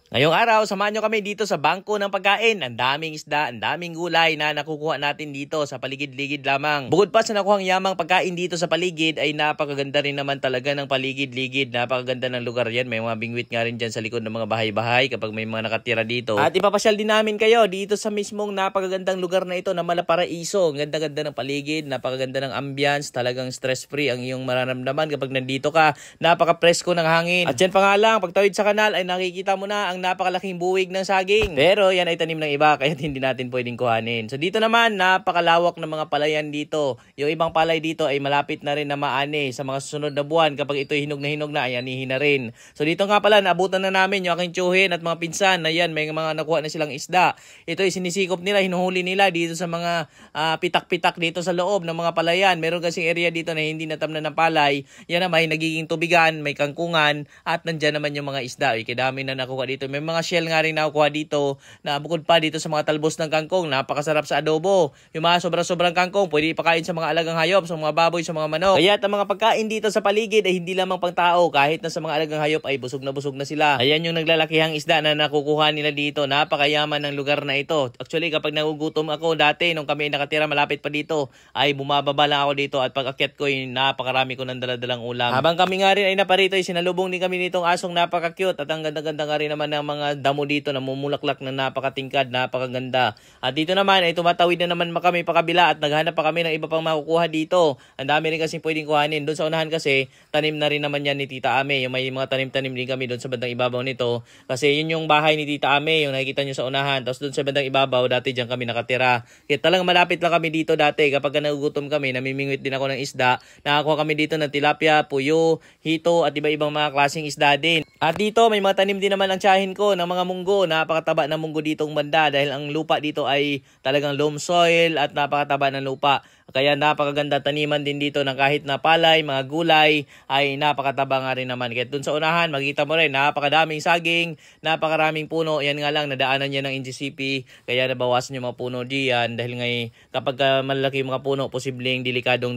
Ngayong araw, samahan nyo kami dito sa bangko ng pagkain. Ang daming isda, ang daming gulay na nakukuha natin dito sa paligid-ligid lamang. Bukod pa sa nakuhang yamang pagkain dito sa paligid, ay napakaganda rin naman talaga ng paligid-ligid. Napakaganda ng lugar yan. May mga bingwit nga rin dyan sa likod ng mga bahay-bahay kapag may mga nakatira dito. At ipapasyal din namin kayo dito sa mismong napakagandang lugar na ito na Malaparaiso. Ang ganda-ganda ng paligid, napakaganda ng ambience, talagang stress-free ang iyong mararamdaman kapag nandito ka. Napaka-presko ng hangin. At yan pa nga lang, pagtawid sa kanal ay nakikita mo na ang napakalaking buwig ng saging. Pero yan ay tanim ng iba kaya hindi natin pwedeng kuhanin. So dito naman napakalawak ng mga palayan dito. Yung ibang palay dito ay malapit na rin na maani sa mga susunod na buwan. Kapag ito hinog na ay anihin na rin. So dito nga pala naabutan na namin yung aking tiyuhin at mga pinsan na yan may mga nakuha na silang isda. Ito ay sinisikop nila, hinuhuli nila dito sa mga pitak-pitak dito sa loob ng mga palayan. Meron kasing area dito na hindi natamnan ng palay. Yan na may nagiging tubigan, may kangkungan at nandyan naman yung mga isda. Ay kadami na nakuha dito. May mga shell nga rin nakukuha dito na bukod pa dito sa mga talbos ng kangkong. Napakasarap sa adobo. Yung mga sobrang kangkong, pwede ipakain sa mga alagang hayop, sa mga baboy, sa mga manok. Kaya ang mga pagkain dito sa paligid ay hindi lamang pang tao. Kahit na sa mga alagang hayop ay busog na sila. Ayan yung naglalakihang isda na nakukuha nila dito. Napakayaman ng lugar na ito. Actually, kapag nagugutom ako dati, nung kami nakatira malapit pa dito, ay bumababa lang ako dito at pag akyat ko, napakarami ko ng daladalang ulam. Habang kami nga rin ay naparito, ay sinalubong din kami nitong asong napaka-cute at ang ganda-ganda nga rin naman ng mga damo dito na mumulaklak na napakatingkad, napakaganda. At dito naman ay tumatawid na naman kami pa kabila at naghanap pa kami ng iba pang makukuha dito. Ang dami rin kasi pwedeng kuhanin. Doon sa unahan kasi tanim na rin naman yan ni Tita Ame. Yung may mga tanim-tanim din kami doon sa bandang ibabaw nito. Kasi yun yung bahay ni Tita Ame, yung nakikita nyo sa unahan. Tapos doon sa bandang ibabaw, dati dyan kami nakatira. Kaya talagang malapit lang kami dito dati. Kapag nagugutom kami, namimingwit din ako ng isda. Nakakuha kami dito ng tilapia, puyo, hito at iba-ibang mga klaseng isda din. At dito may mga tanim din naman ang tiyahin ko ng mga munggo. Napakataba ng munggo ditong banda dahil ang lupa dito ay talagang loam soil at napakataba ng lupa. Kaya napakaganda taniman din dito ng kahit na palay, mga gulay ay napakataba nga rin naman. Kaya dun sa unahan, makikita mo rin napakadaming saging, napakaraming puno. Yan nga lang, nadaanan yan ng NGCP. Kaya nabawasan yung mga puno diyan dahil ngay kapag malaki yung mga puno, posibleng delikado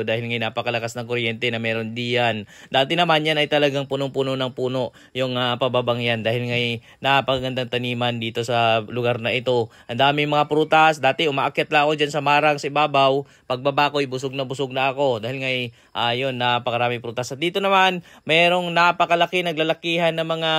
dahil ngay napakalakas ng kuryente na meron diyan. Dati naman yan ay talagang punong-puno ng puno yung pababang yan dahil ngay napakagandang taniman dito sa lugar na ito. Ang daming mga prutas. Dati umaakyat lang ako dyan sa marang sa ibabaw. Pagbaba ko, busog na ako dahil ngay yun, napakarami prutas. At dito naman, mayroong napakalaki, naglalakihan ng mga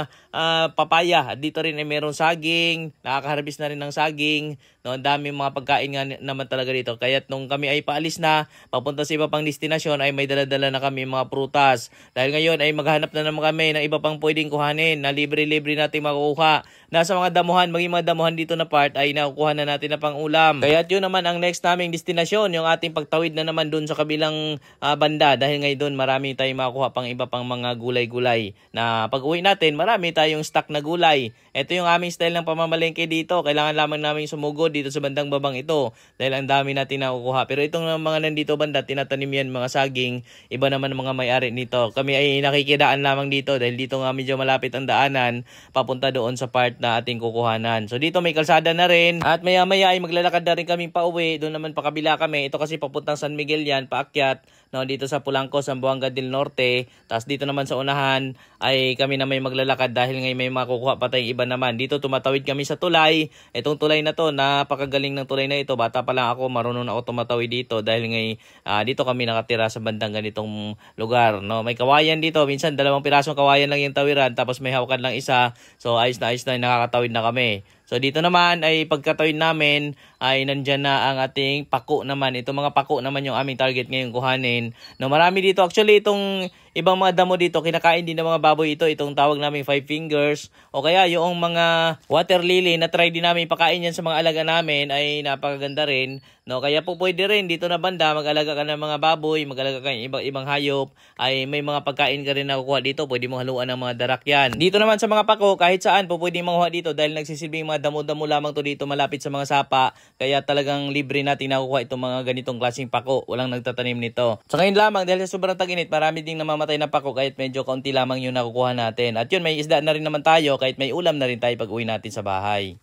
papaya. At dito rin ay mayroong saging, nakakaharbis na rin ng saging. No, ang dami mga pagkain nga naman talaga dito. Kaya nung kami ay paalis na, papunta sa iba pang destinasyon, ay may dala-dala na kami mga prutas. Dahil ngayon ay maghanap na naman kami ng iba pang pwedeng kuhanin na libre-libre natin makukuha. Nasa mga damuhan, maging mga damuhan dito na part ay nakukuha na natin na pang ulam. Kaya yun naman ang next naming destinasyon, yung ating pagtawid na naman dun sa kabilang banda. Dahil ngayon doon marami tayong makukuha pang iba pang mga gulay-gulay na pag uwi natin, marami tayong stock na gulay. Ito yung aming style ng pamamalengke dito. Kailangan lamang namin sumugod dito sa bandang babang ito dahil ang dami natin nakukuha. Pero itong mga nandito banda, tinatanim yan mga saging. Iba naman mga may-ari nito. Kami ay nakikidaan lamang dito dahil dito nga medyo malapit ang daanan papunta doon sa part na ating kukuhanan. So dito may kalsada na rin at maya-maya ay maglalakad na rin kami pa uwi. Doon naman pa kabila kami. Ito kasi papuntang San Miguel yan, paakyat. No, dito sa Pulangco, Zamboanga del Norte. Tapos dito naman sa unahan ay kami na may maglalakad dahil ngayon may makukuha pa tayong iba naman. Dito tumatawid kami sa tulay. Itong tulay na to, napakagaling ng tulay na ito. Bata pa lang ako, marunong ako tumatawid dito dahil ngayon dito kami nakatira sa bandang ganitong lugar. No, may kawayan dito. Minsan 2 pirasong kawayan lang yung tawiran tapos may hawakan lang isa. So ayos na nakakatawid na kami. So dito naman ay pagkatawid namin ay nandyan na ang ating pako naman. Itong mga pako naman yung aming target ngayong kuhanin. No, marami dito. Actually itong ibang mga damo dito, kinakain din ng mga baboy ito. Itong tawag namin 5 fingers. O kaya yung mga water lily na try din namin pakain yan sa mga alaga namin ay napakaganda rin. No, kaya po pwede rin dito na banda mag-alaga ka ng mga baboy, mag-alaga ka ng ibang hayop, ay may mga pagkain ka rin na kukuha dito. Pwede mo haluan ng mga darak yan. Dito naman sa mga pako, kahit saan po pwede makuha dito dahil nagsisilbing mga damo-damo lamang to dito malapit sa mga sapa. Kaya talagang libre natin nakukuha itong mga ganitong klaseng pako. Walang nagtatanim nito. So ngayon lamang dahil sa sobrang tag-init, marami ding namamatay na pako kahit medyo kaunti lamang yung nakukuha natin. At yun, may isda na rin naman tayo kahit may ulam na rin tayo pag uwi natin sa bahay.